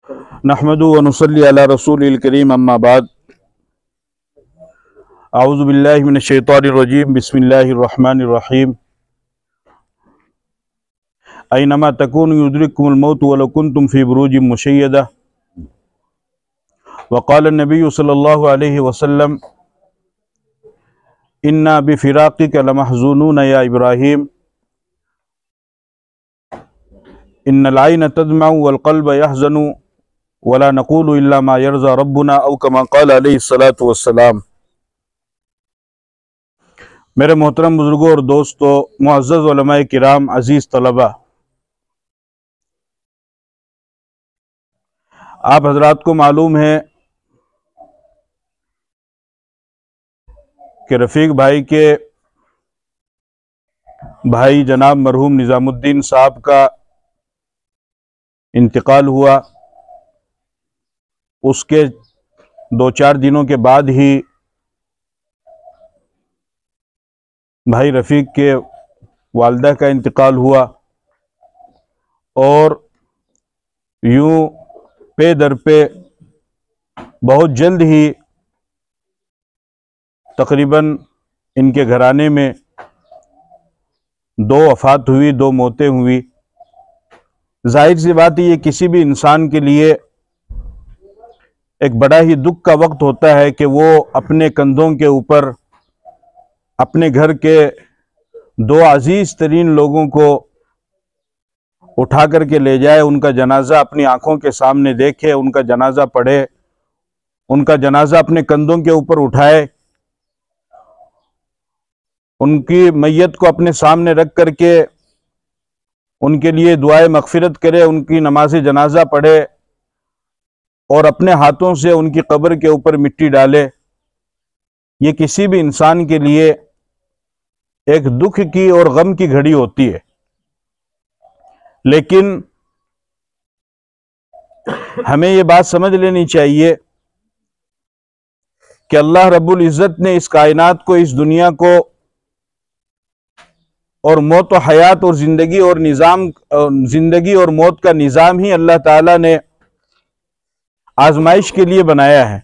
नहमदु व नुसल्ली अला रसूलिल करीम अम्मा बाद अऊज़ु बिल्लाहि मिनश शैतानिर रजीम बिस्मिल्लाहिर रहमानिर रहीम ऐनमा तकूनु युद्रिकुमुल मौत वलौ कुंतुम फी बुरूजिन मुशय्यदा व क़ाल नबी सल्लल्लाहु अलैहि वसल्लम इन्ना बिफ़िराक़िका लमहज़ूनून या इब्राहीम इन्नल ऐन तदमअ वल क़ल्ब यहज़नु वला नक़ूलु इल्ला मा यरज़ा रब्बुना औ कमा क़ाल अलैहिस्सलातु वस्सलाम। मेरे मोहतरम बुजुर्गों और दोस्तों, मुअज़्ज़ज़ उलमाए किराम, अज़ीज़ तलबा, आप हजरात को मालूम है कि रफ़ीक भाई के भाई जनाब मरहूम निज़ामुद्दीन साहब का इंतकाल हुआ। उसके 2-4 दिनों के बाद ही भाई रफ़ीक के वालिदा का इंतकाल हुआ और यूं पे दर पे बहुत जल्द ही तकरीबन इनके घराने में 2 वफ़ात हुई, 2 मौतें हुई। जाहिर सी बात है, ये किसी भी इंसान के लिए एक बड़ा ही दुख का वक्त होता है कि वो अपने कंधों के ऊपर अपने घर के 2 अजीज तरीन लोगों को उठा करके ले जाए, उनका जनाजा अपनी आंखों के सामने देखे, उनका जनाजा पढ़े, उनका जनाजा अपने कंधों के ऊपर उठाए, उनकी मैयत को अपने सामने रख करके उनके लिए दुआए मगफिरत करे, उनकी नमाज जनाजा पढ़े और अपने हाथों से उनकी कब्र के ऊपर मिट्टी डाले। ये किसी भी इंसान के लिए एक दुख की और गम की घड़ी होती है। लेकिन हमें ये बात समझ लेनी चाहिए कि अल्लाह रब्बुल इज़्ज़त ने इस कायनात को, इस दुनिया को और मौत और हयात और जिंदगी और निज़ाम, जिंदगी और मौत का निज़ाम ही अल्लाह ताला ने आजमाइश के लिए बनाया है।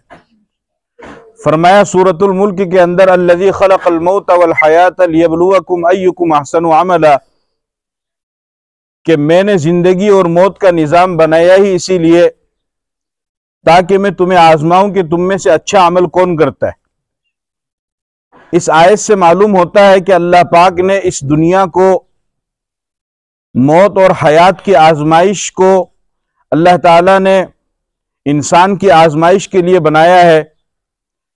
फरमाया सूरतुल मुल्क के अंदर, अल्लज़ी खलक़ल मौत वल हयात लियब्लुवकुम अय्युकुम अहसनु अमला, कि मैंने जिंदगी और मौत का निज़ाम बनाया ही इसीलिए ताकि मैं तुम्हें आजमाऊं कि तुम में से अच्छा अमल कौन करता है। इस आयत से मालूम होता है कि अल्लाह पाक ने इस दुनिया को, मौत और हयात की आजमाइश को अल्लाह ताला ने इंसान की आजमाइश के लिए बनाया है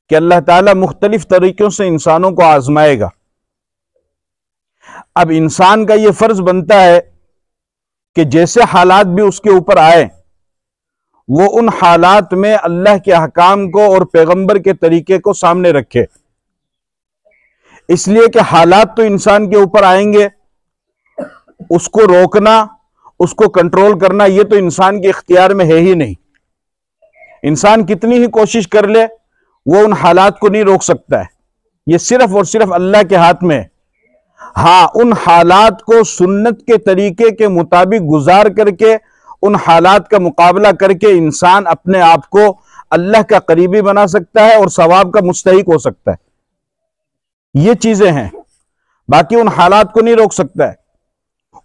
कि अल्लाह ताला मुख्तलिफ तरीकों से इंसानों को आजमाएगा। अब इंसान का यह फर्ज बनता है कि जैसे हालात भी उसके ऊपर आए, वो उन हालात में अल्लाह के अहकाम को और पैगंबर के तरीके को सामने रखे। इसलिए कि हालात तो इंसान के ऊपर आएंगे, उसको रोकना, उसको कंट्रोल करना, यह तो इंसान के इख्तियार में है ही नहीं। इंसान कितनी ही कोशिश कर ले, वो उन हालात को नहीं रोक सकता है। यह सिर्फ और सिर्फ अल्लाह के हाथ में है। हाँ, उन हालात को सुन्नत के तरीके के मुताबिक गुजार करके, उन हालात का मुकाबला करके इंसान अपने आप को अल्लाह का करीबी बना सकता है और सवाब का मुस्तहिक हो सकता है। ये चीजें हैं, बाकी उन हालात को नहीं रोक सकता है।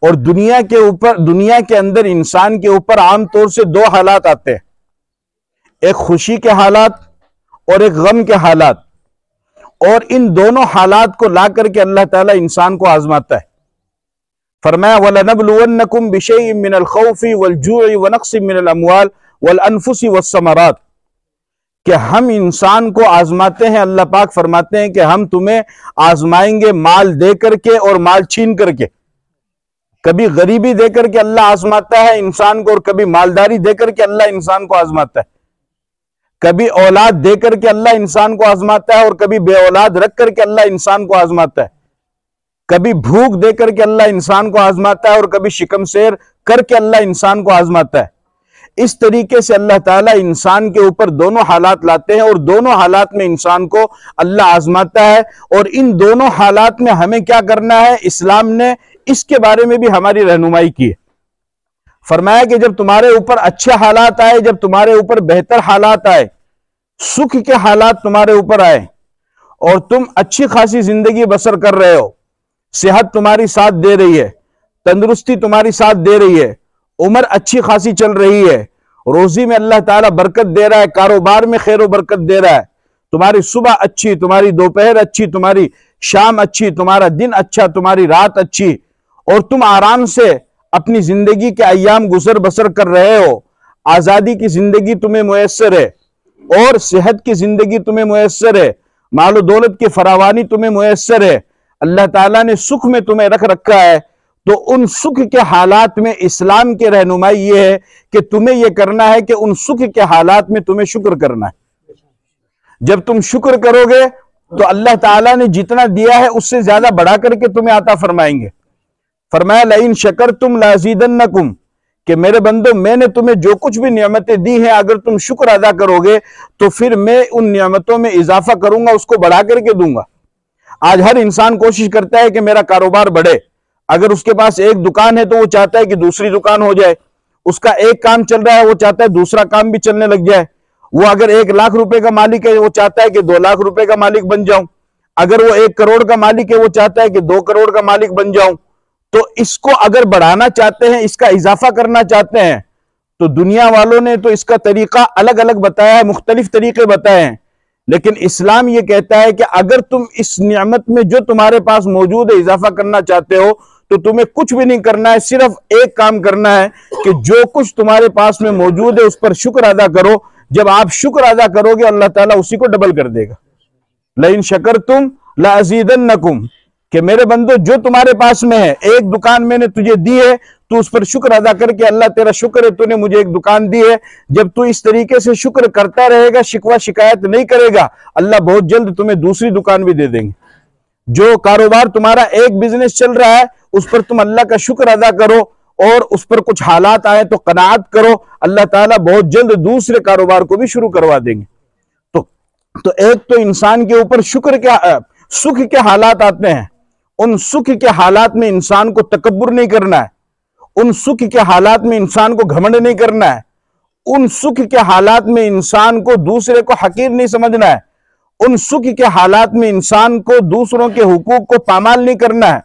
और दुनिया के ऊपर, दुनिया के अंदर इंसान के ऊपर आमतौर से 2 हालात आते हैं, एक खुशी के हालात और एक गम के हालात। और इन दोनों हालात को ला करके अल्लाह ताला इंसान को आजमाता है। फरमाया, वलनबलुवन्नकुम बिशैइन मिनल खौफि वल जूइ व नक्सिम मिनल अमवाल वल अनफुसि वस्समरात, कि हम इंसान को आजमाते हैं। अल्लाह पाक फरमाते हैं कि हम तुम्हें आजमाएंगे माल दे करके और माल छीन करके। कभी गरीबी दे करके अल्लाह आजमाता है इंसान को, और कभी मालदारी दे करके अल्लाह इंसान को आजमाता है। कभी औलाद दे करके अल्लाह इंसान को आजमाता है और कभी बे औलाद रख करके अल्लाह इंसान को आजमाता है। कभी भूख दे करके अल्लाह इंसान को आजमाता है और कभी शिकमशेर करके अल्लाह इंसान को आजमाता है। इस तरीके से अल्लाह ताला इंसान के ऊपर दोनों हालात लाते हैं और दोनों हालात में इंसान को अल्लाह आजमाता है। और इन दोनों हालात में हमें क्या करना है, इस्लाम ने इसके बारे में भी हमारी रहनुमाई की है। फरमाया कि जब तुम्हारे ऊपर अच्छे हालात आए, जब तुम्हारे ऊपर बेहतर हालात आए, सुख के हालात तुम्हारे ऊपर आए और तुम अच्छी खासी जिंदगी बसर कर रहे हो, सेहत तुम्हारी साथ दे रही है, तंदुरुस्ती तुम्हारी साथ दे रही है, उम्र अच्छी खासी चल रही है, रोजी में अल्लाह ताला बरकत दे रहा है, कारोबार में खैर बरकत दे रहा है, तुम्हारी सुबह अच्छी, तुम्हारी दोपहर अच्छी, तुम्हारी शाम अच्छी, तुम्हारा दिन अच्छा, तुम्हारी रात अच्छी, और तुम आराम से अपनी जिंदगी के अय्याम गुजर बसर कर रहे हो, आजादी की जिंदगी तुम्हें मुयस्सर है और सेहत की जिंदगी तुम्हें मुयस्सर है, मालो दौलत की फरावानी तुम्हें मुयस्सर है, अल्लाह ताला ने सुख में तुम्हें रख रखा है, तो उन सुख के हालात में इस्लाम की रहनुमाई ये है कि तुम्हें यह करना है कि उन सुख के हालात में तुम्हें शुक्र करना है। जब तुम शुक्र करोगे तो अल्लाह ताला ने जितना दिया है उससे ज्यादा बढ़ा करके तुम्हें आता फरमाएंगे। फरमाया लइन शकरतुम लाज़ीदन्नकुम, कि मेरे बंदो मैंने तुम्हें जो कुछ भी नियमतें दी हैं अगर तुम शुक्र अदा करोगे तो फिर मैं उन नियमतों में इजाफा करूंगा, उसको बढ़ा करके दूंगा। आज हर इंसान कोशिश करता है कि मेरा कारोबार बढ़े। अगर उसके पास एक दुकान है तो वो चाहता है कि दूसरी दुकान हो जाए, उसका एक काम चल रहा है वो चाहता है दूसरा काम भी चलने लग जाए। वो अगर 1 लाख रुपए का मालिक है वो चाहता है कि 2 लाख रुपए का मालिक बन जाऊं। अगर वो 1 करोड़ का मालिक है वो चाहता है कि 2 करोड़ का मालिक बन जाऊं। तो इसको अगर बढ़ाना चाहते हैं, इसका इजाफा करना चाहते हैं, तो दुनिया वालों ने तो इसका तरीका अलग अलग बताया है, मुख्तलिफ तरीके बताए हैं, लेकिन इस्लाम ये कहता है कि अगर तुम इस नियामत में जो तुम्हारे पास मौजूद है इजाफा करना चाहते हो तो तुम्हें कुछ भी नहीं करना है, सिर्फ एक काम करना है कि जो कुछ तुम्हारे पास में मौजूद है उस पर शुक्र अदा करो। जब आप शुक्र अदा करोगे अल्लाह ताला उसी को डबल कर देगा। लइन शकरतुम लाज़ीदन्नकुम, कि मेरे बंदो जो तुम्हारे पास में है, एक दुकान मैंने तुझे दी है, तू उस पर शुक्र अदा करके अल्लाह तेरा शुक्र है तूने मुझे एक दुकान दी है। जब तू इस तरीके से शुक्र करता रहेगा, शिकवा शिकायत नहीं करेगा, अल्लाह बहुत जल्द तुम्हें दूसरी दुकान भी दे देंगे। जो कारोबार तुम्हारा एक बिजनेस चल रहा है उस पर तुम अल्लाह का शुक्र अदा करो और उस पर कुछ हालात आए तो कनाअत करो, अल्लाह ताला बहुत जल्द दूसरे कारोबार को भी शुरू करवा देंगे। तो एक तो इंसान के ऊपर शुक्र के सुख के हालात आते हैं, उन सुख के हालात में इंसान को तकब्बुर नहीं करना है, उन सुख के हालात में इंसान को घमंड नहीं करना है, उन सुख के हालात में इंसान को दूसरे को हकीर नहीं समझना है, उन सुख के हालात में इंसान को दूसरों के हुकूक को पामाल नहीं करना है,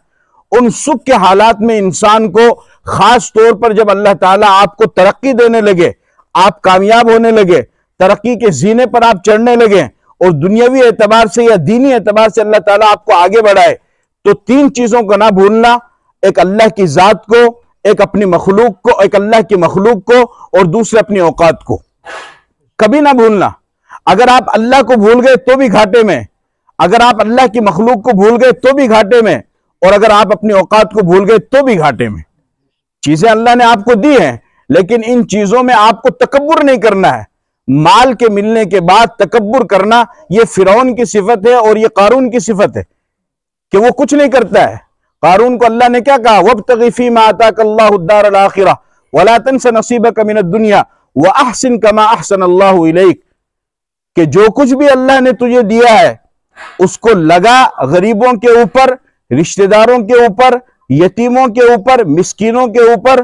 उन सुख के हालात में इंसान को खास तौर पर जब अल्लाह ताला आपको तरक्की देने लगे, आप कामयाब होने लगे, तरक्की के जीने पर आप चढ़ने लगे और दुनियावी एतबार से या दीनी एतबार से अल्लाह ताला आपको आगे बढ़ाए, तो 3 चीजों को ना भूलना, एक अल्लाह की जात को, एक अपनी मखलूक को, एक अल्लाह की मखलूक को और दूसरे अपनी औकात को कभी ना भूलना। अगर आप अल्लाह को भूल गए तो भी घाटे में, अगर आप अल्लाह की मखलूक को भूल गए तो भी घाटे में, और अगर आप अपनी औकात को भूल गए तो भी घाटे में। चीजें अल्लाह ने आपको दी हैं, लेकिन इन चीजों में आपको तकब्बुर नहीं करना है। माल के मिलने के बाद तकब्बुर करना यह फिरौन की सिफत है और यह कारून की सिफत है कि वो कुछ नहीं करता है। कारून को अल्लाह ने क्या कहा, वब्तगी फीमा आताकल्लाहु द्दारल आखिरह वला तंस नसीबक मिनद दुनिया व अहसिन कमा अहसनल्लाहु इलैक, कि जो कुछ भी अल्लाह ने तुझे दिया है उसको लगा गरीबों के ऊपर, रिश्तेदारों के ऊपर, यतीमों के ऊपर, मिस्कीनों के ऊपर,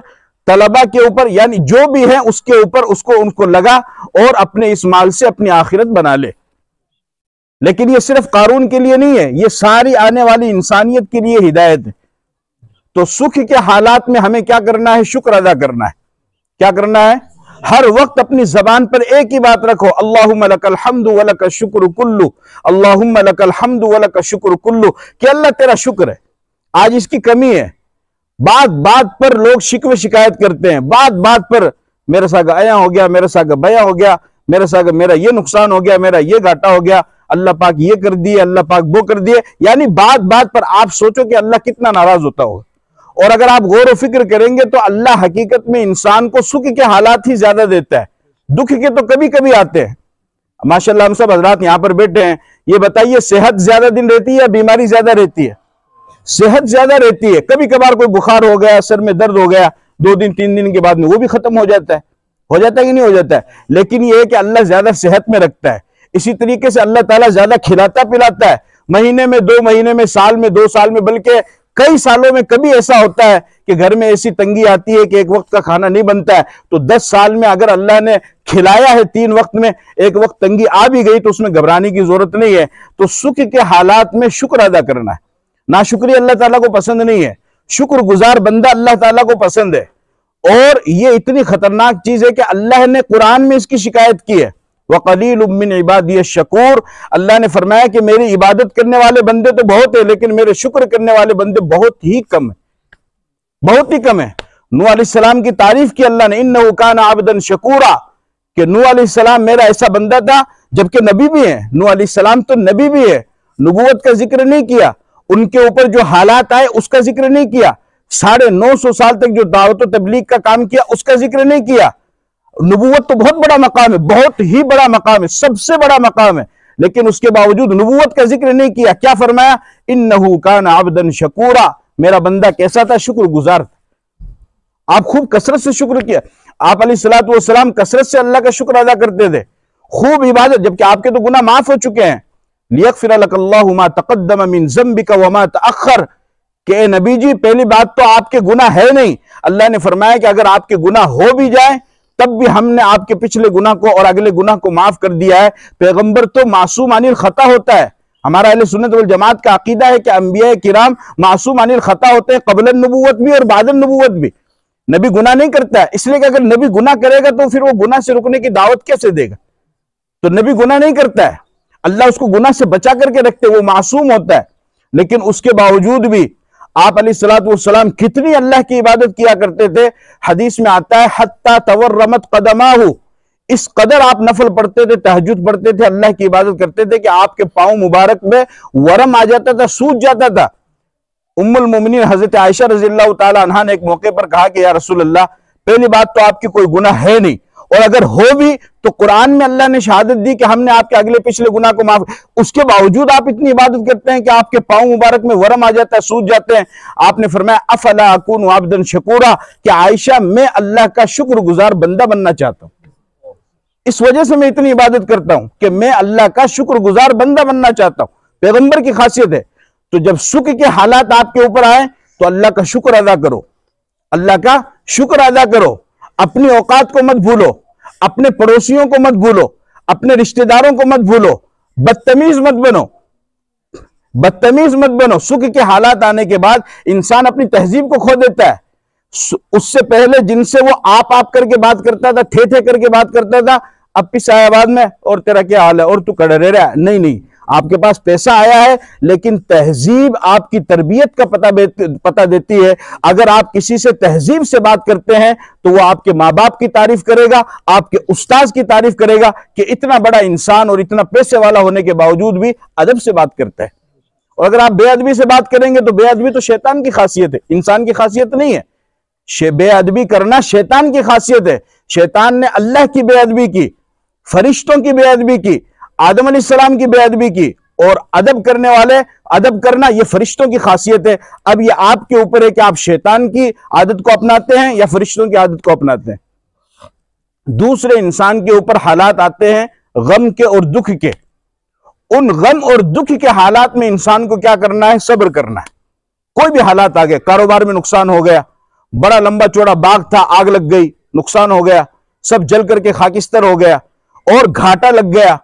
तलबा के ऊपर, यानी जो भी है उसके ऊपर उसको उनको लगा और अपने इस माल से अपनी आखिरत बना ले। लेकिन ये सिर्फ कारून के लिए नहीं है, ये सारी आने वाली इंसानियत के लिए हिदायत है। तो सुख के हालात में हमें क्या करना है, शुक्र अदा करना है। क्या करना है, हर वक्त अपनी जबान पर एक ही बात रखो, अल्लाहुम्मा लकल हम्दु व लक शुक्र कुल्लु, अल्लाहुम्मा लकल हम्दु व लक शुक्र कुल्लु, कि अल्लाह तेरा शुक्र है। आज इसकी कमी है, बात बात पर लोग शिकवे शिकायत करते हैं, बात बात पर मेरे साथ आया हो गया, मेरे साथ बया हो गया, मेरे साथ मेरा ये नुकसान हो गया, मेरा ये घाटा हो गया, अल्लाह पाक ये कर दिए, अल्लाह पाक वो कर दिए, यानी बात बात पर आप सोचो कि अल्लाह कितना नाराज होता होगा। और अगर आप गौर व फिक्र करेंगे तो अल्लाह हकीकत में इंसान को सुख के हालात ही ज्यादा देता है, दुख के तो कभी कभी आते हैं। माशाल्लाह हम सब हजरात यहाँ पर बैठे हैं, ये बताइए सेहत ज्यादा दिन रहती है या बीमारी ज्यादा रहती है? सेहत ज्यादा रहती है। कभी कभार कोई बुखार हो गया, सर में दर्द हो गया, 2 दिन 3 दिन के बाद में वो भी खत्म हो जाता है कि नहीं हो जाता है, लेकिन ये है कि अल्लाह ज्यादा सेहत में रखता है। इसी तरीके से अल्लाह ताला ज्यादा खिलाता पिलाता है, महीने में 2 महीने में, साल में 2 साल में, बल्कि कई सालों में कभी ऐसा होता है कि घर में ऐसी तंगी आती है कि एक वक्त का खाना नहीं बनता है, तो 10 साल में अगर अल्लाह ने खिलाया है 3 वक्त में, एक वक्त तंगी आ भी गई तो उसमें घबराने की जरूरत नहीं है। तो सुख के हालात में शुक्र अदा करना है। नाशुक्री अल्लाह ताला को पसंद नहीं है, शुक्रगुजार बंदा अल्लाह ताला को पसंद है। और ये इतनी खतरनाक चीज है कि अल्लाह ने कुरान में इसकी शिकायत की है, वक़लीलुम मिन इबादी शकूर। अल्लाह ने फरमाया कि मेरी इबादत करने वाले बंदे तो बहुत है, लेकिन मेरे शुक्र करने वाले बंदे बहुत ही कम है, बहुत ही कम है। नूह अलैहिस्सलाम की तारीफ की अल्लाह ने, इन्नहु काना अब्दन शकूरा, कि नूह अलैहिस्सलाम मेरा ऐसा बंदा था, जबकि नबी भी है। नूह अलैहिस्सलाम तो नबी भी है, नबूवत का जिक्र नहीं किया, उनके ऊपर जो हालात आए उसका जिक्र नहीं किया, 950 साल तक जो दावत तबलीग का काम किया उसका जिक्र नहीं किया। नबूवत तो बहुत बड़ा मकाम है, बहुत ही बड़ा मकाम है, सबसे बड़ा मकाम है, लेकिन उसके बावजूद नबूवत का जिक्र नहीं किया। क्या फरमाया? इन्नहु काना अब्दन शकूरा, मेरा बंदा कैसा था? शुक्रगुजार था। आप खूब कसरत से शुक्र किया। आप अलैहिस्सलातु वस्सलाम कसरत से अल्लाह का शुक्र अदा करते थे, खूब इबादत, जबकि आपके तो गुनाह माफ हो चुके हैं। लियगफिर लकल्लाहु मा तक़द्दम मिन ज़ंबिका व मा तअख़्ख़र, कि नबी जी पहली बात तो आपके गुनाह है नहीं। अल्लाह ने फरमाया कि अगर आपके गुनाह हो भी जाए तब भी हमने आपके पिछले गुनाह को और अगले गुनाह को माफ कर दिया है। पैगंबर तो मासूम अनिल खता होता है। हमारा अहले सुन्नत वल जमात का अकीदा है कि अंबिया किराम मासूम अनिल खता होते हैं, क़ब्ल नबूवत भी और बाद नबूवत भी। नबी गुनाह नहीं करता है, इसलिए कि अगर नबी गुनाह करेगा तो फिर वो गुनाह से रुकने की दावत कैसे देगा? तो नबी गुनाह नहीं करता है, अल्लाह उसको गुनाह से बचा करके रखते, वो मासूम होता है। लेकिन उसके बावजूद भी आप अलैहिस्सलातु वस्सलाम कितनी अल्लाह की इबादत किया करते थे। हदीस में आता है हत्ता तवर्रमत कदमाहु, इस कदर आप नफल पढ़ते थे, तहज्जुद पढ़ते थे, अल्लाह की इबादत करते थे कि आपके पांव मुबारक में वरम आ जाता था, सूज जाता था। उम्मुल मोमिनीन हजरत आयशा रज़ियल्लाहु ताला अन्हा ने एक मौके पर कहा कि या रसूल अल्लाह, पहली बात तो आपकी कोई गुनाह है नहीं, और अगर हो भी तो कुरान में अल्लाह ने शहादत दी कि हमने आपके अगले पिछले गुनाह को माफ, उसके बावजूद आप इतनी इबादत करते हैं कि आपके पांव मुबारक में वरम आ जाता है, सूज जाते हैं। आपने फरमाया अफला अकूनु अब्दन शकूरा, कि आयशा मैं अल्लाह का शुक्रगुजार बंदा बनना चाहता हूं, इस वजह से मैं इतनी इबादत करता हूं कि मैं अल्लाह का शुक्रगुजार बंदा बनना चाहता हूं। पैगंबर की खासियत है। तो जब सुख के हालात आपके ऊपर आए तो अल्लाह का शुक्र अदा करो, अल्लाह का शुक्र अदा करो। अपनी औकात को मत भूलो, अपने पड़ोसियों को मत भूलो, अपने रिश्तेदारों को मत भूलो, बदतमीज मत बनो, बदतमीज मत बनो। सुख के हालात आने के बाद इंसान अपनी तहजीब को खो देता है। उससे पहले जिनसे वो आप करके बात करता था, थे करके बात करता था, अब पिसायाबाद में और तेरा क्या हाल है और तू कड़े रहा है, नहीं, आपके पास पैसा आया है, लेकिन तहजीब आपकी तरबियत का पता देती है। अगर आप किसी से तहजीब से बात करते हैं तो वो आपके माँ बाप की तारीफ करेगा, आपके उस्ताद की तारीफ करेगा कि इतना बड़ा इंसान और इतना पैसे वाला होने के बावजूद भी अदब से बात करता है। और अगर आप बेअदबी से बात करेंगे तो बेअदबी तो शैतान की खासियत है, इंसान की खासियत नहीं है। बेअदबी करना शैतान की खासियत है। शैतान ने अल्लाह की बेअदबी की, फरिश्तों की बेअदबी की, आदम अलैहिस्सलाम की बेअदबी की, और अदब करने वाले, अदब करना ये फरिश्तों की खासियत है। अब ये आपके ऊपर है कि आप शैतान की आदत को अपनाते हैं या फरिश्तों की आदत को अपनाते हैं। दूसरे इंसान के ऊपर हालात आते हैं गम के और दुख के, उन गम और दुख के हालात में इंसान को क्या करना है? सब्र करना है। कोई भी हालात आ गए, कारोबार में नुकसान हो गया, बड़ा लंबा चौड़ा बाग था, आग लग गई, नुकसान हो गया, सब जल करके खाकिस्तर हो गया, और घाटा लग गया,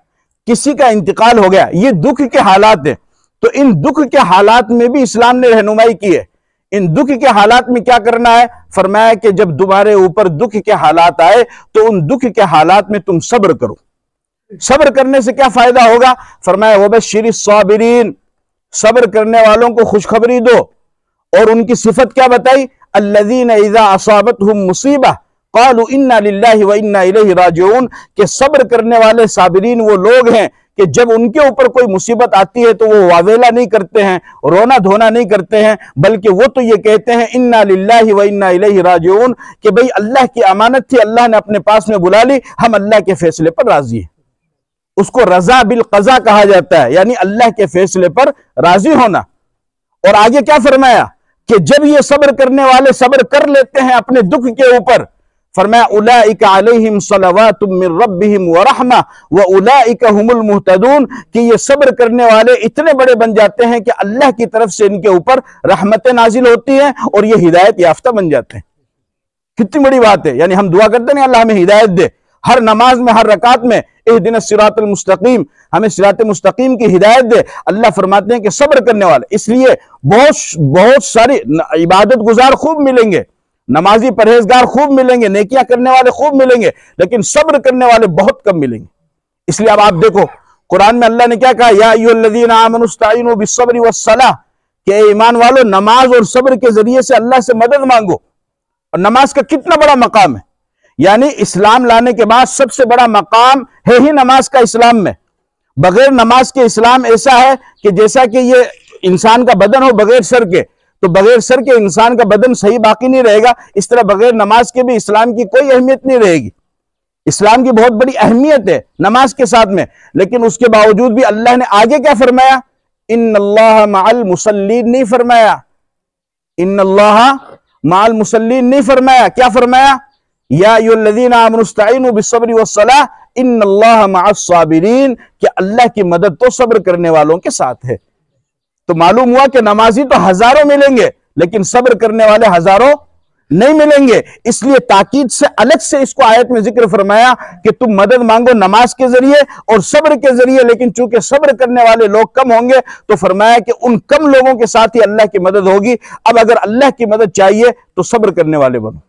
किसी का इंतकाल हो गया, ये दुख के हालात है। तो इन दुख के हालात में भी इस्लाम ने रहनुमाई की है। इन दुख के हालात में क्या करना है? फरमाया कि जब तुम्हारे ऊपर दुख के हालात आए तो उन दुख के हालात में तुम सब्र करो। सब्र करने से क्या फायदा होगा? फरमाया वबश्शिरि साबिरीन, सब्र करने वालों को खुशखबरी दो। और उनकी सिफत क्या बताई? अल्लज़ीना इज़ा असाबतहुम मुसीबा क़ालू इन्ना लिल्लाहि व इन्ना इलैहि राजिऊन, के सब्र करने वाले साबिरीन वो लोग हैं कि जब उनके ऊपर कोई मुसीबत आती है तो वो वावेला नहीं करते हैं, रोना धोना नहीं करते हैं, बल्कि वो तो ये कहते हैं इन्ना लिल्लाहि व इन्ना इलैहि राजिऊन, कि भाई अल्लाह की अमानत थी, अल्लाह ने अपने पास में बुला ली, हम अल्लाह के फैसले पर राजी हैं। उसको रजा बिल क़ज़ा कहा जाता है, यानी अल्लाह के फैसले पर राजी होना। और आगे क्या फरमाया कि जब ये सब्र करने वाले सब्र कर लेते हैं अपने दुख के ऊपर, फरमाया उलाइका अलैहिम सलवातुम मिर रब्बिहिम व रहमा व उलाइका हुमुल मुहतदून, कि ये सब्र करने वाले इतने बड़े बन जाते हैं कि अल्लाह की तरफ से इनके ऊपर रहमतें नाजिल होती हैं और ये हिदायत याफ्ता बन जाते हैं। कितनी बड़ी बात है। यानी हम दुआ करते हैं अल्लाह हमें हिदायत दे, हर नमाज में, हर रकात में इहदिनस सिरातल मुस्तकीम, हमें सिरात मुस्तकीम की हिदायत दे। अल्लाह फरमाते हैं कि सब्र करने वाले, इसलिए बहुत सारी इबादत गुजार खूब मिलेंगे, नमाजी परहेजगार खूब मिलेंगे, नेकियां करने वाले खूब मिलेंगे, लेकिन सब्र करने वाले बहुत कम मिलेंगे। इसलिए अब आप देखो कुरान में अल्लाह ने क्या कहा, या अय्युहल्लज़ीना आमनुस्तईनु बिस्सब्रि वस्सलाह, कि ईमान वालों नमाज और सब्र के जरिए से अल्लाह से मदद मांगो। और नमाज का कितना बड़ा मकाम है, यानी इस्लाम लाने के बाद सबसे बड़ा मकाम है ही नमाज का इस्लाम में। बगैर नमाज के इस्लाम ऐसा है कि जैसा कि ये इंसान का बदन हो बगैर सर के, तो बगैर सर के इंसान का बदन सही बाकी नहीं रहेगा, इस तरह बगैर नमाज के भी इस्लाम की कोई अहमियत नहीं रहेगी। इस्लाम की बहुत बड़ी अहमियत है नमाज के साथ में, लेकिन उसके बावजूद भी अल्लाह ने आगे क्या फरमाया, इन्नल्लाह मअल मुसल्लीन नहीं फरमाया, इन्नल्लाह मअल मुसल्लीन नहीं फरमाया, क्या फरमाया, या अय्युहल्लज़ीना आमनुस्तईनु बिस्सब्रि वस्सलाह इन्नल्लाह मअस साबिरीन, कि अल्लाह की मदद तो सब्र करने वालों के साथ है। तो मालूम हुआ कि नमाजी तो हजारों मिलेंगे, लेकिन सब्र करने वाले हजारों नहीं मिलेंगे। इसलिए ताकीद से अलग से इसको आयत में जिक्र फरमाया कि तुम मदद मांगो नमाज के जरिए और सब्र के जरिए, लेकिन चूंकि सब्र करने वाले लोग कम होंगे तो फरमाया कि उन कम लोगों के साथ ही अल्लाह की मदद होगी। अब अगर अल्लाह की मदद चाहिए तो सब्र करने वाले बनो।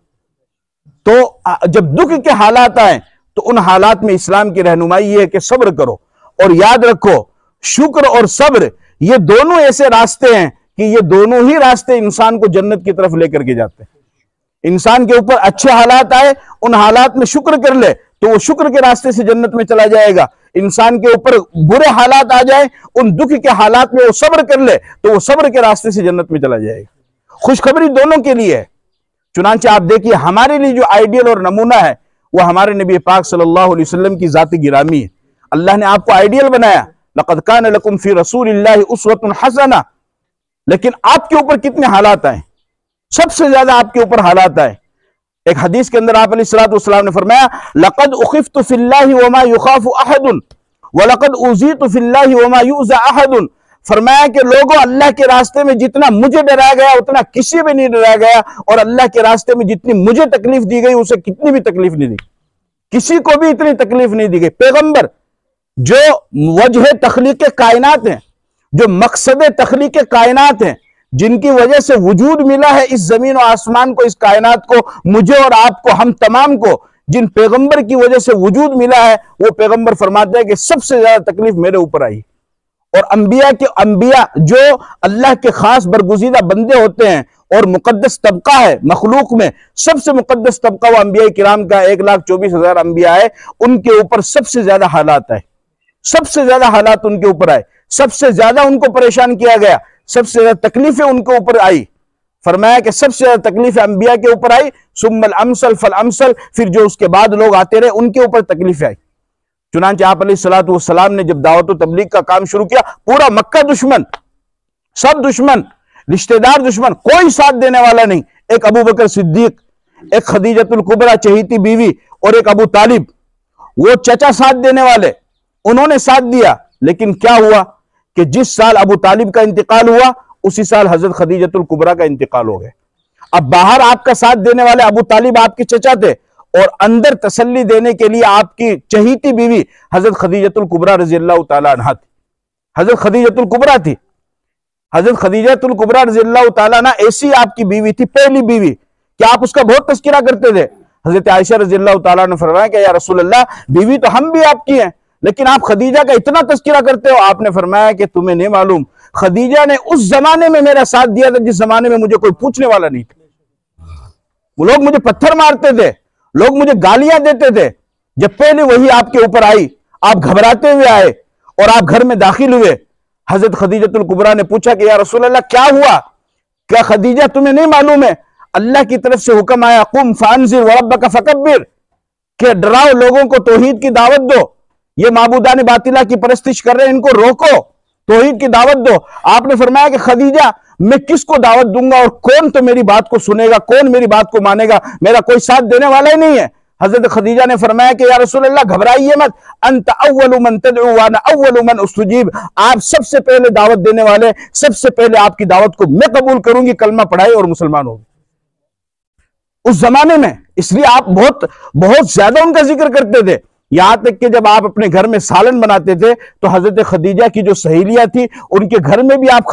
तो जब दुख के हालात आए तो उन हालात में इस्लाम की रहनुमाई ये है कि सब्र करो, और याद रखो शुक्र और सब्र ये दोनों ऐसे रास्ते हैं कि ये दोनों ही रास्ते इंसान को जन्नत की तरफ लेकर के जाते हैं। इंसान के ऊपर अच्छे हालात आए, उन हालात में शुक्र कर ले तो वो शुक्र के रास्ते से जन्नत में चला जाएगा। इंसान के ऊपर बुरे हालात आ जाए, उन दुख के हालात में वो सब्र कर ले तो वो सब्र के रास्ते से जन्नत में चला जाएगा। खुशखबरी दोनों के लिए है। चुनांचे आप देखिए हमारे लिए जो आइडियल और नमूना है वो हमारे नबी पाक सल्लल्लाहु अलैहि वसल्लम की जात गिरामी है। अल्लाह ने आपको आइडियल बनाया, लक़द कान लकुम फी रसूलिल्लाहि उस्वतुन हसना, लेकिन आपके ऊपर कितने हालात आए, सबसे ज्यादा आपके ऊपर हालात आए। एक हदीस के अंदर आप अलैहिस्सलातु वस्सलाम ने फरमाया, लक़द उखिफ्तु फिल्लाहि वमा युखाफु अहदुन व लक़द उज़ीतु फिल्लाहि वमा युज़ा अहदुन। फरमाया कि लोगों अल्लाह के रास्ते में जितना मुझे डराया गया उतना किसी भी नहीं डराया गया, और अल्लाह के रास्ते में जितनी मुझे तकलीफ दी गई उसे कितनी भी तकलीफ नहीं दी, किसी को भी इतनी तकलीफ नहीं दी गई। पैगंबर जो वजह तखलीक कायनात हैं, जो मकसद तखलीक कायनात हैं, जिनकी वजह से वजूद मिला है इस जमीन और आसमान को, इस कायनात को, मुझे और आपको, हम तमाम को, जिन पैगंबर की वजह से वजूद मिला है, वो पैगंबर फरमाते हैं कि सबसे ज्यादा तकलीफ मेरे ऊपर आई। और अंबिया जो अल्लाह के खास बरगुज़ीदा बंदे होते हैं और मुकद्दस तबका है मखलूक में, सबसे मुकद्दस तबका वो अंबिया किराम का 1,24,000 अंबिया है, उनके ऊपर सबसे ज्यादा हालात आए, सबसे ज्यादा हालात उनके ऊपर आए, सबसे ज्यादा उनको परेशान किया गया, सबसे ज्यादा तकलीफें उनके ऊपर आई। फरमाया कि सबसे ज्यादा तकलीफें अंबिया के ऊपर आई, सुम्मल अमसल फल अमसल, फिर जो उसके बाद लोग आते रहे उनके ऊपर तकलीफें आई। चुनांचे आप अलैहिस्सलातु वस्सलाम ने जब दावत तबलीग का काम शुरू किया, पूरा मक्का दुश्मन, सब दुश्मन, रिश्तेदार दुश्मन, कोई साथ देने वाला नहीं। एक अबू बकर सिद्दीक, एक खदीजतुल कुबरा चहेती बीवी, और एक अबू तालिब, वो चचा साथ देने वाले, उन्होंने साथ दिया। लेकिन क्या हुआ कि जिस साल अबू तालिब का इंतकाल हुआ उसी साल हजरत खदीजतुल कुबरा का इंतकाल हो गया। अब बाहर आपका साथ देने वाले अबू तालिब आपके चचा थे, और अंदर तसल्ली देने के लिए आपकी चहीती बीवी हजरत खदीजतुल कुबरा रज़ियल्लाहु ताला अन्हा थी। हजरत खदीजतुल कुबरा थी, हजरत खदीजतुल कुबरा रज़ियल्लाहु ताला अन्हा ऐसी आपकी बीवी थी, पहली बीवी, कि आप उसका बहुत तज़किरा करते थे। हजरत आयशा रज़ियल्लाहु ताला ने फरमाया कि या रसूल अल्लाह, बीवी तो हम भी आपकी हैं, लेकिन आप खदीजा का इतना तज़किरा करते हो। आपने फरमाया कि तुम्हें नहीं मालूम, खदीजा ने उस जमाने में मेरा साथ दिया था जिस जमाने में मुझे कोई पूछने वाला नहीं था। वो लोग मुझे पत्थर मारते थे, लोग मुझे गालियां देते थे। जब पहले वही आपके ऊपर आई, आप घबराते हुए आए और आप घर में दाखिल हुए। हजरत खदीजतुल कुबरा ने पूछा कि या रसूल अल्लाह क्या हुआ, क्या खदीजा तुम्हें नहीं मालूम है अल्लाह की तरफ से हुक्म आया, कुम फानज़िर व रब्बका फकब्बिर, कि डराओ लोगों को, तौहीद की दावत दो, ये माबूदान बातिला की परस्तिश कर रहे हैं, इनको रोको। तौहीद की दावत दो। आपने फरमाया कि खदीजा मैं किसको दावत दूंगा और कौन तो मेरी बात को सुनेगा, कौन मेरी बात को मानेगा, मेरा कोई साथ देने वाला ही नहीं है। हजरत खदीजा ने फरमाया कि या रसूल अल्लाह घबराइए मत, अंत अव्वलु मन तदउ व अना अव्वलु मन उस्तजीब, आप सबसे पहले दावत देने वाले, सबसे पहले आपकी दावत को मैं कबूल करूंगी, कलमा पढ़ाई और मुसलमान होगी। उस जमाने में इसलिए आप बहुत बहुत ज्यादा उनका जिक्र करते थे, यहां तक कि जब आप अपने घर में सालन बनाते थे तो हजरत खदीजा की जो सहेलियां थी उनके घर में भी आप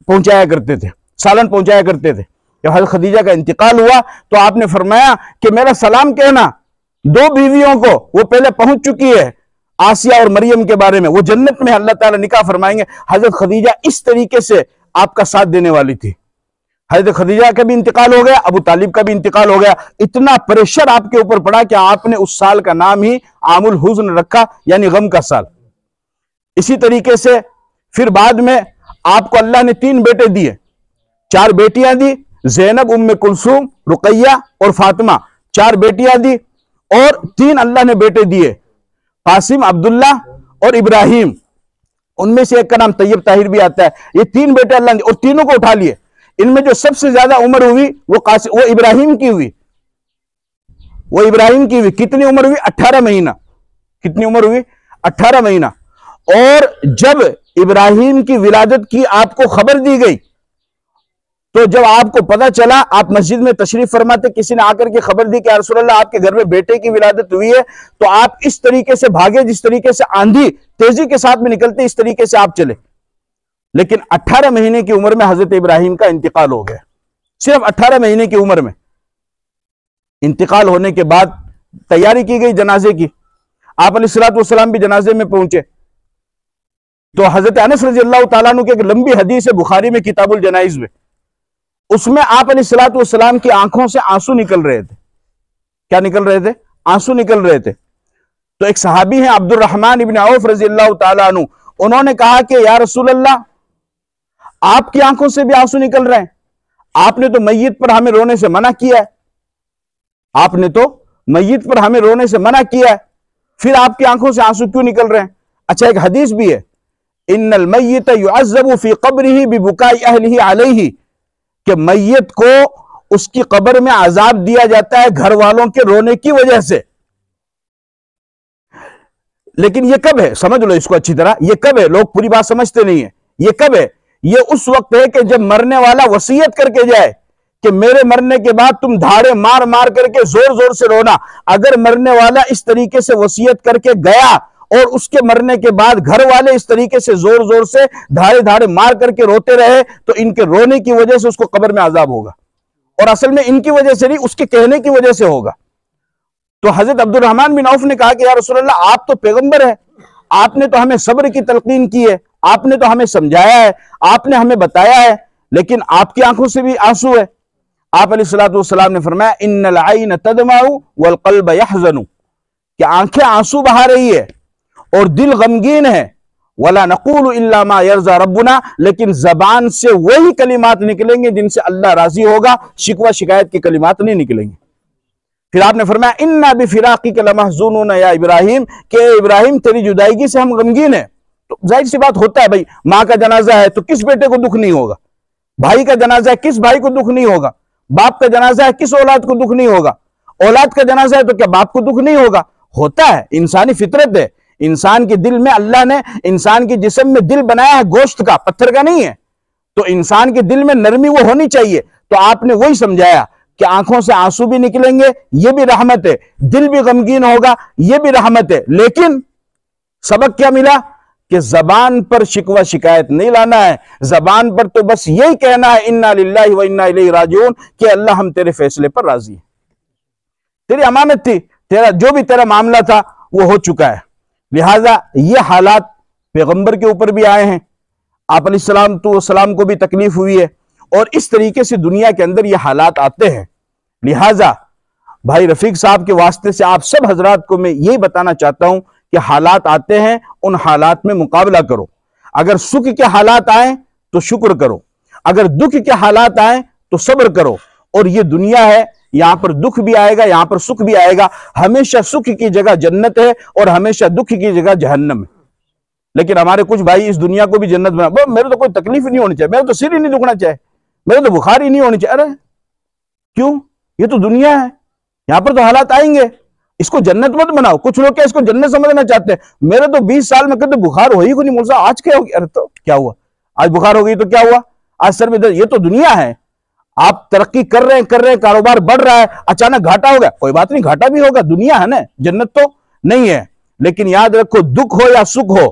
पहुंचाया करते थे, सालन पहुंचाया करते थे। जब हजरत खदीजा का इंतकाल हुआ तो आपने फरमाया कि मेरा सलाम कहना 2 बीवियों को, वो पहले पहुंच चुकी है, आसिया और मरियम के बारे में, वो जन्नत में अल्लाह ताला निकाह फरमाएंगे। हजरत खदीजा इस तरीके से आपका साथ देने वाली थी। हजरत खदीजा का भी इंतकाल हो गया, अबू तालिब का भी इंतकाल हो गया। इतना प्रेशर आपके ऊपर पड़ा कि आपने उस साल का नाम ही आमुल हुज़्न रखा, यानी गम का साल। इसी तरीके से फिर बाद में आपको अल्लाह ने 3 बेटे दिए, 4 बेटियां दी, ज़ैनब, उम्मे कुलसूम, रुकैया और फातिमा, 4 बेटियां दी और 3 अल्लाह ने बेटे दिए, कासिम, अब्दुल्ला और इब्राहिम। उनमें से एक का नाम तैयब ताहिर भी आता है। ये 3 बेटे अल्लाह ने, और तीनों को उठा लिए। इनमें जो सबसे ज्यादा उम्र हुई वो इब्राहिम की हुई, वो इब्राहिम की हुई। कितनी उम्र हुई? 18 महीना। कितनी उम्र हुई? 18 महीना। और जब इब्राहिम की विलादत की आपको खबर दी गई तो जब आपको पता चला, आप मस्जिद में तशरीफ फरमाते, किसी ने आकर के खबर दी कि या रसूल अल्लाह आपके घर में बेटे की विलादत हुई है, तो आप इस तरीके से भागे जिस तरीके से आंधी तेजी के साथ में निकलते, इस तरीके से आप चले। लेकिन 18 महीने की उम्र में हजरत इब्राहिम का इंतकाल हो गया। सिर्फ 18 महीने की उम्र में इंतकाल होने के बाद तैयारी की गई जनाजे की। आप अलैहिस्सलातु वस्सलाम भी जनाजे में पहुंचे तो हजरत अनस रज़ियल्लाहु ताला अन्हु की एक लंबी हदीस है बुखारी में, किताबुल जनाइज में, उसमें आप अलैहिस्सलातु वस्सलाम की आंखों से आंसू निकल रहे थे। क्या निकल रहे थे? आंसू निकल रहे थे। तो एक सहाबी है अब्दुर्रहमान इब्न औफ रज़ियल्लाहु ताला अन्हु, उन्होंने कहा कि या रसूल अल्लाह आपकी आंखों से भी आंसू निकल रहे हैं, आपने तो मैयत पर हमें रोने से मना किया है, आपने तो मैयत पर हमें रोने से मना किया है, फिर आपकी आंखों से आंसू क्यों निकल रहे हैं? अच्छा, एक हदीस भी है, इन्नल मय्यत युअज़्ज़बु फी क़ब्रिही बिबुकाई अहलिही अलैहि, कि मैयत को उसकी कब्र में अजाब दिया जाता है घर वालों के रोने की वजह से। लेकिन ये कब है? समझ लो इसको अच्छी तरह, ये कब है? लोग पूरी बात समझते नहीं है। ये कब है? ये उस वक्त है कि जब मरने वाला वसीयत करके जाए कि मेरे मरने के बाद तुम धाड़े मार मार करके जोर जोर से रोना। अगर मरने वाला इस तरीके से वसीयत करके गया और उसके मरने के बाद घर वाले इस तरीके से जोर जोर से धाड़े धाड़े मार करके रोते रहे तो इनके रोने की वजह से उसको कब्र में अजाब होगा, और असल में इनकी वजह से नहीं, उसके कहने की वजह से होगा। तो हजरत अब्दुर्रहमान बिन औफ ने कहा कि या रसूल अल्लाह आप तो पैगंबर है, आपने तो हमें सब्र की तलकीन की है, आपने तो हमें समझाया है, आपने हमें बताया है, लेकिन आपकी आंखों से भी आंसू है। आप अलैहिस्सलातु वस्सलाम ने फरमाया इन्नल आइन तदमाउ वल क़ल्ब यहज़नु, कि आंखें आंसू बहा रही है और दिल गमगीन है। वला नक़ूलु इल्ला मा यरज़ा रब्बुना, लेकिन जबान से वही कलिमात निकलेंगे जिनसे अल्लाह राजी होगा, शिकवा शिकायत के कलिमात नहीं निकलेंगे। फिर आपने फरमाया इन्ना बिफिराक़िका लमहज़ूनून या इब्राहिम, के इब्राहिम तेरी जुदाईगी से हम गमगीन है। तो जाहिर सी बात होता है भाई, मां का जनाजा है तो किस बेटे को दुख नहीं होगा, भाई का जनाजा है किस भाई को दुख नहीं होगा, बाप का जनाजा है किस औलाद को दुख नहीं होगा, औलाद का जनाजा है तो क्या बाप को दुख नहीं होगा? होता है, इंसानी फितरत है। इंसान के दिल में, अल्लाह ने इंसान के जिस्म में दिल बनाया है गोश्त का, पत्थर का नहीं है, तो इंसान के दिल में नरमी वो होनी चाहिए। तो आपने वही समझाया कि आंखों से आंसू भी निकलेंगे, ये भी रहमत है, दिल भी गमगीन होगा, ये भी रहमत है। लेकिन सबक क्या मिला कि जबान पर शिकवा शिकायत नहीं लाना है, जबान पर तो बस यही कहना है इन्ना लिल्लाहि व इन्ना इलैहि राजिऊन, कि अल्लाह हम तेरे फैसले पर राजी हैं, तेरी अमानत थी, तेरा जो भी तेरा मामला था वो हो चुका है। लिहाजा ये हालात पैगंबर के ऊपर भी आए हैं, आप अलैहिस्सलाम को भी तकलीफ हुई है, और इस तरीके से दुनिया के अंदर ये हालात आते हैं। लिहाजा भाई रफीक साहब के वास्ते से आप सब हजरात को मैं यही बताना चाहता हूं कि हालात आते हैं, उन हालात में मुकाबला करो। अगर सुख के हालात आए तो शुक्र करो, अगर दुख के हालात आए तो सब्र करो। और ये दुनिया है, यहां पर दुख भी आएगा, यहां पर सुख भी आएगा। हमेशा सुख की जगह जन्नत है और हमेशा दुख की जगह जहन्नम है। लेकिन हमारे कुछ भाई इस दुनिया को भी जन्नत बना, मेरे तो कोई तकलीफ ही नहीं होनी चाहिए, मेरे तो सिर ही नहीं दुखना चाहिए, मेरे तो बुखार ही नहीं होनी चाहिए। अरे क्यों, ये तो दुनिया है, यहां पर तो हालात आएंगे, इसको जन्नत मत बनाओ। कुछ लोग क्या इसको जन्नत समझना चाहते हैं। मेरे तो 20 साल में कभी बुखार हो ही को नहीं, मुझे आज क्या हो गया? अरे तो क्या हुआ, आज बुखार हो गई तो क्या हुआ, आज सर में दर्द, ये तो दुनिया है। आप तरक्की कर रहे हैं, कारोबार बढ़ रहा है, अचानक घाटा हो गया, कोई बात नहीं, घाटा भी होगा, दुनिया है ना, जन्नत तो नहीं है। लेकिन याद रखो, दुख हो या सुख हो,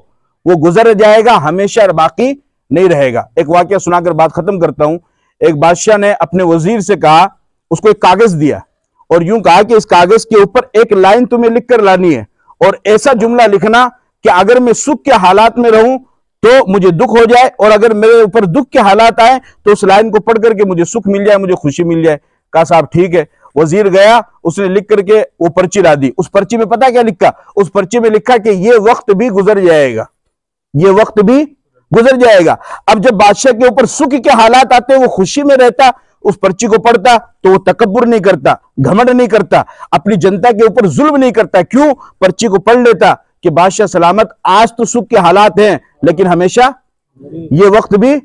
वो गुजर जाएगा, हमेशा बाकी नहीं रहेगा। एक वाकया सुनाकर बात खत्म करता हूं। एक बादशाह ने अपने वजीर से कहा, उसको एक कागज दिया और यूं कहा कि इस कागज के ऊपर एक लाइन तुम्हें लिख कर लानी है और ऐसा जुमला लिखना कि अगर मैं सुख के हालात में रहूं तो मुझे दुख हो जाए, और अगर मेरे ऊपर दुख के हालात आए तो उस लाइन को पढ़ करके मुझे सुख मिल जाए, मुझे खुशी मिल जाए। कहा साहब ठीक है। वजीर गया, उसने लिख करके वो पर्ची ला दी। उस पर्ची में पता क्या लिखा? उस पर्ची में लिखा कि ये वक्त भी गुजर जाएगा, ये वक्त भी गुजर जाएगा। अब जब बादशाह के ऊपर सुख के हालात आते हैं, वो खुशी में रहता, उस पर्ची को पढ़ता तो वो तकब्बुर नहीं करता, घमंड नहीं करता, अपनी जनता के ऊपर जुल्म नहीं करता। क्यों? पर्ची को पढ़ लेता कि बादशाह सलामत, आज तो सुख के हालात हैं लेकिन हमेशा ये वक्त भी।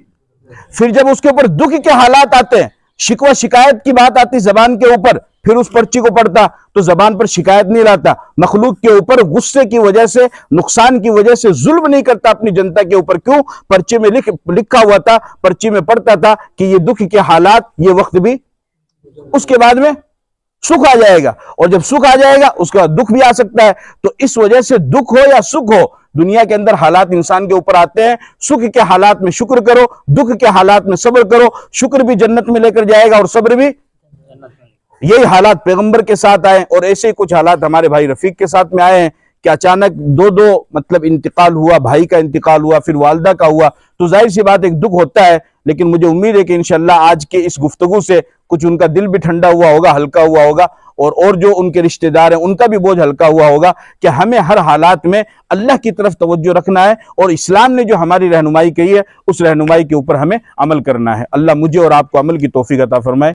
फिर जब उसके ऊपर दुख के हालात आते हैं, शिकवा शिकायत की बात आती जबान के ऊपर, फिर उस पर्ची को पढ़ता तो जबान पर शिकायत नहीं लाता, मखलूक के ऊपर गुस्से की वजह से, नुकसान की वजह से जुल्म नहीं करता अपनी जनता के ऊपर। क्यों? पर्ची में लिखा हुआ था, पर्ची में पढ़ता था कि ये दुख के हालात, ये वक्त भी, उसके बाद में सुख आ जाएगा, और जब सुख आ जाएगा उसके बाद दुख भी आ सकता है। तो इस वजह से दुख हो या सुख हो, दुनिया के अंदर हालात इंसान के ऊपर आते हैं। सुख के हालात में शुक्र करो, दुख के हालात में सब्र करो। शुक्र भी जन्नत में लेकर जाएगा और सब्र भी। यही हालात पैगंबर के साथ आए और ऐसे ही कुछ हालात हमारे भाई रफीक के साथ में आए हैं कि अचानक दो मतलब इंतकाल हुआ, भाई का इंतकाल हुआ, फिर वालदा का हुआ, तो जाहिर सी बात एक दुख होता है। लेकिन मुझे उम्मीद है कि इंशाल्लाह आज के इस गुफ्तगू से कुछ उनका दिल भी ठंडा हुआ होगा, हल्का हुआ होगा, और जो उनके रिश्तेदार हैं उनका भी बोझ हल्का हुआ होगा कि हमें हर हालात में अल्लाह की तरफ तवज्जो रखना है और इस्लाम ने जो हमारी रहनुमाई की है उस रहनुमाई के ऊपर हमें अमल करना है। अल्लाह मुझे और आपको अमल की तौफीक अता फरमाए।